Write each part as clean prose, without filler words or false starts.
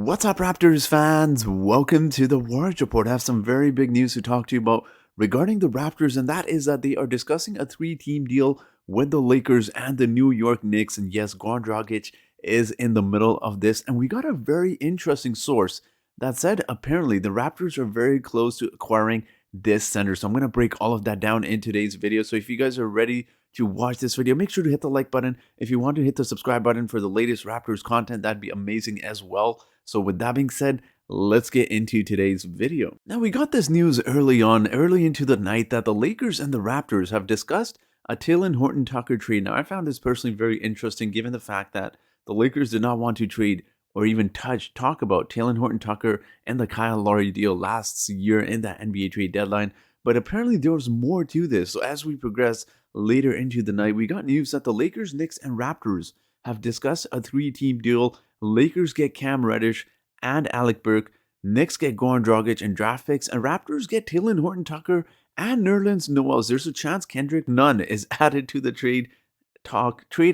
What's up, Raptors fans? Welcome to the Warriors Report. I have some very big news to talk to you about regarding the Raptors, and that is that they are discussing a three-team deal with the Lakers and the New York Knicks. And yes, Goran Dragic is in the middle of this, and we got a very interesting source that said apparently the Raptors are very close to acquiring this center. So I'm going to break all of that down in today's video. So if you guys are ready to watch this video, make sure to hit the like button. If you want to hit the subscribe button for the latest Raptors content, that'd be amazing as well. So with that being said, let's get into today's video. Now, we got this news early into the night, that the Lakers and the Raptors have discussed a Talen Horton-Tucker trade. Now, I found this personally very interesting given the fact that the Lakers did not want to trade or even talk about Talen Horton-Tucker and the Kyle Lowry deal last year in that NBA trade deadline. But apparently there was more to this. So as we progress later into the night, we got news that the Lakers, Knicks, and Raptors have discussed a three-team deal. Lakers get Cam Reddish and Alec Burke. Knicks get Goran Dragic and draft picks. And Raptors get Talen Horton-Tucker and Nerlens Noel. There's a chance Kendrick Nunn is added to the trade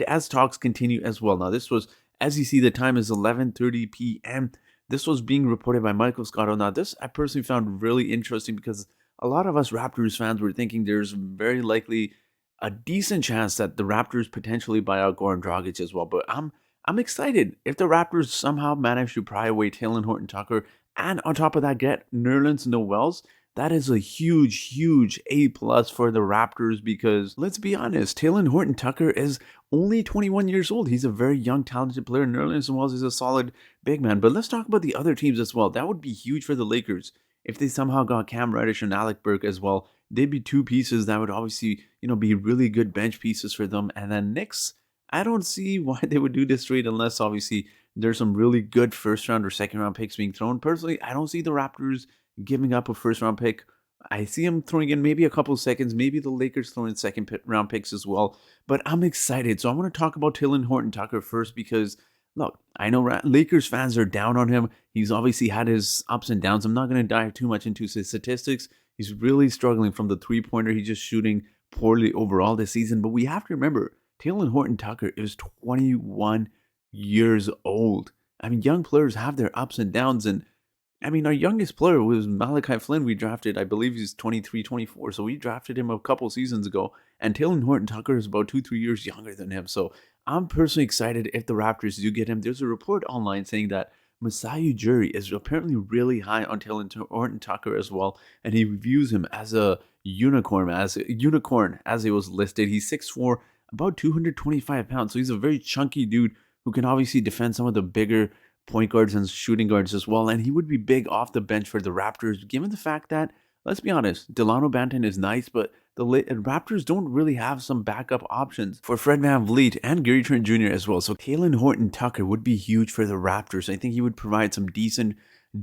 as talks continue as well. Now, this was, as you see, the time is 11:30 p.m. This was being reported by Michael Scotto. Now, this I personally found really interesting because a lot of us Raptors fans were thinking there's very likely a decent chance that the Raptors potentially buy out Goran Dragic as well. But I'm excited if the Raptors somehow manage to pry away Talen Horton-Tucker and on top of that get Nerlens Noel. That is a huge A+ for the Raptors because let's be honest, Talen Horton-Tucker is only 21 years old. He's a very young, talented player. Nerlens Noel is a solid big man. But let's talk about the other teams as well. That would be huge for the Lakers if they somehow got Cam Reddish and Alec Burke as well. They'd be two pieces that would obviously, be really good bench pieces for them. And then Knicks, I don't see why they would do this trade unless obviously there's some really good first round or second round picks being thrown. Personally, I don't see the Raptors giving up a first round pick. I see them throwing in maybe a couple seconds, maybe the Lakers throwing in second round picks as well. But I'm excited. So I want to talk about Talen Horton-Tucker first because, look, I know Lakers fans are down on him. He's obviously had his ups and downs. I'm not going to dive too much into his statistics. He's really struggling from the three-pointer. He's just shooting poorly overall this season. But we have to remember, Talen Horton-Tucker is 21 years old. I mean, young players have their ups and downs. And, I mean, our youngest player was Malachi Flynn. We drafted, I believe he's 23, 24. So we drafted him a couple seasons ago. And Talen Horton-Tucker is about 2-3 years younger than him. So I'm personally excited if the Raptors do get him. There's a report online saying that Masai Ujiri is apparently really high on Talen Horton-Tucker as well, and he reviews him as a unicorn, as he was listed. He's 6'4", about 225 pounds, so he's a very chunky dude who can obviously defend some of the bigger point guards and shooting guards as well, and he would be big off the bench for the Raptors, given the fact that, let's be honest, Delano Banton is nice, but the Raptors don't really have some backup options for Fred VanVleet and Gary Trent Jr. as well. So Talen Horton-Tucker would be huge for the Raptors. I think he would provide some decent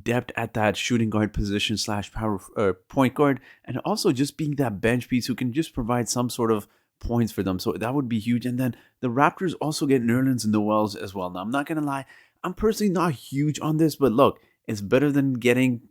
depth at that shooting guard position / power point guard, and also just being that bench piece who can just provide some sort of points for them. So that would be huge. And then the Raptors also get Nerlens Noel as well. Now, I'm not gonna lie, I'm personally not huge on this, but look, it's better than getting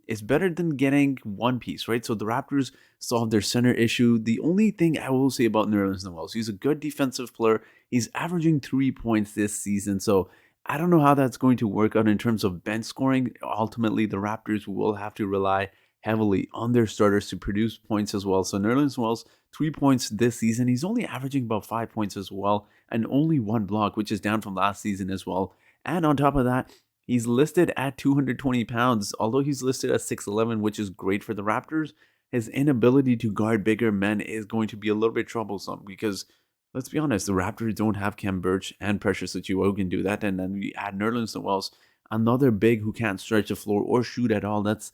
one piece, right? So the Raptors solved their center issue. The only thing I will say about Nerlens Noel is he's a good defensive player. He's averaging 3 points this season. So I don't know how that's going to work out in terms of bench scoring. Ultimately, the Raptors will have to rely heavily on their starters to produce points as well. So Nerlens Noel's 3 points this season. He's only averaging about 5 points as well, and only 1 block, which is down from last season as well. And on top of that, he's listed at 220 pounds, although he's listed at 6'11", which is great for the Raptors. His inability to guard bigger men is going to be a little bit troublesome because, let's be honest, the Raptors don't have Khem Birch and Precious Achiuwa who can do that. And then we add Nerlens Noel, another big who can't stretch the floor or shoot at all. That's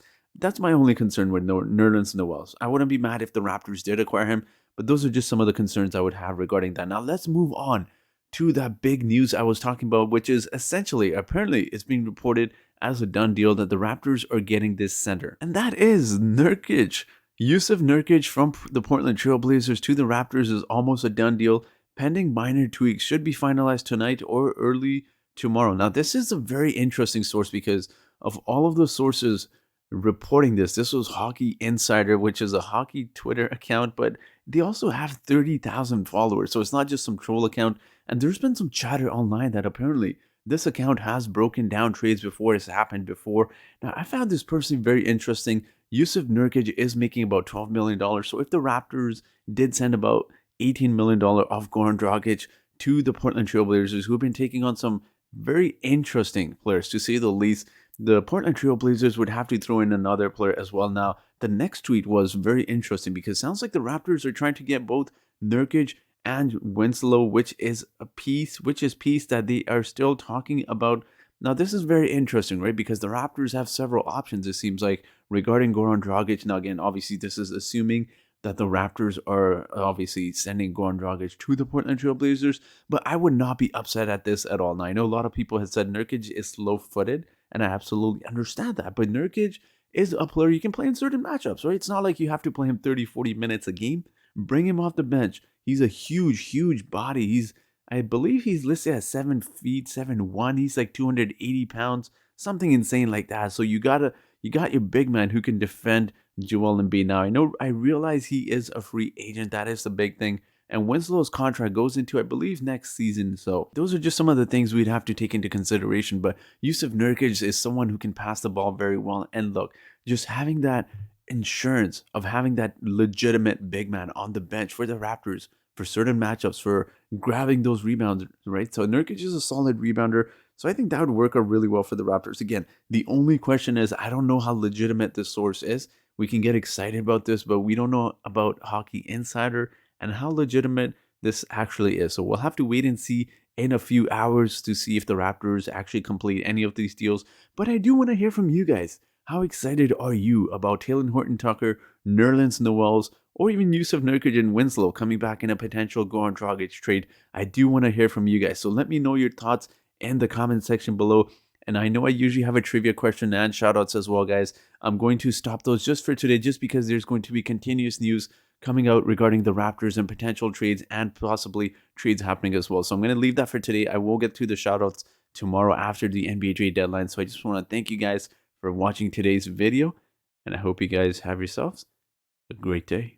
my only concern with Nerlens Noel. I wouldn't be mad if the Raptors did acquire him, but those are just some of the concerns I would have regarding that. Now let's move on to that big news I was talking about, which is essentially, apparently, it's being reported as a done deal that the Raptors are getting this center. And that is Nurkic. Jusuf Nurkic from the Portland Trail Blazers to the Raptors is almost a done deal. Pending minor tweaks, should be finalized tonight or early tomorrow. Now, this is a very interesting source because of all of the sources reporting this. This was Hockey Insider, which is a hockey Twitter account, but they also have 30,000 followers. So it's not just some troll account. And there's been some chatter online that apparently this account has broken down trades before. It's happened before. Now, I found this personally very interesting. Jusuf Nurkic is making about $12 million. So if the Raptors did send about $18 million of Goran Dragic to the Portland Trailblazers, who have been taking on some very interesting players, to say the least, the Portland Trailblazers would have to throw in another player as well. Now, the next tweet was very interesting because it sounds like the Raptors are trying to get both Nurkic and Winslow, which is piece that they are still talking about. Now, this is very interesting, right? Because the Raptors have several options, it seems like, regarding Goran Dragic. Now, again, obviously, this is assuming that the Raptors are obviously sending Goran Dragic to the Portland Trail Blazers, but I would not be upset at this at all. Now, I know a lot of people have said Nurkic is slow-footed, and I absolutely understand that, but Nurkic is a player you can play in certain matchups, right? It's not like you have to play him 30, 40 minutes a game. Bring him off the bench. He's a huge, huge body. I believe he's listed at 7 feet, 7'1". He's like 280 pounds, something insane like that. So you got your big man who can defend Joel Embiid. Now, I realize he is a free agent. That is the big thing. And Winslow's contract goes into, I believe, next season. So those are just some of the things we'd have to take into consideration. But Jusuf Nurkic is someone who can pass the ball very well. And look, just having that insurance of having that legitimate big man on the bench for the Raptors for certain matchups, for grabbing those rebounds, right? So Nurkic is a solid rebounder. So I think that would work out really well for the Raptors. Again, the only question is, I don't know how legitimate this source is. We can get excited about this, but we don't know about Hockey Insider and how legitimate this actually is. So we'll have to wait and see in a few hours to see if the Raptors actually complete any of these deals. But I do want to hear from you guys. How excited are you about Talen Horton-Tucker, Nerlens Noel's, or even Jusuf Nurkic and Winslow coming back in a potential Goran Dragic trade? I do want to hear from you guys. So let me know your thoughts in the comment section below. And I know I usually have a trivia question and shoutouts as well, guys. I'm going to stop those just for today, just because there's going to be continuous news coming out regarding the Raptors and potential trades and possibly trades happening as well. So I'm going to leave that for today. I will get to the shoutouts tomorrow after the NBA trade deadline. So I just want to thank you guys for watching today's video, and I hope you guys have yourselves a great day.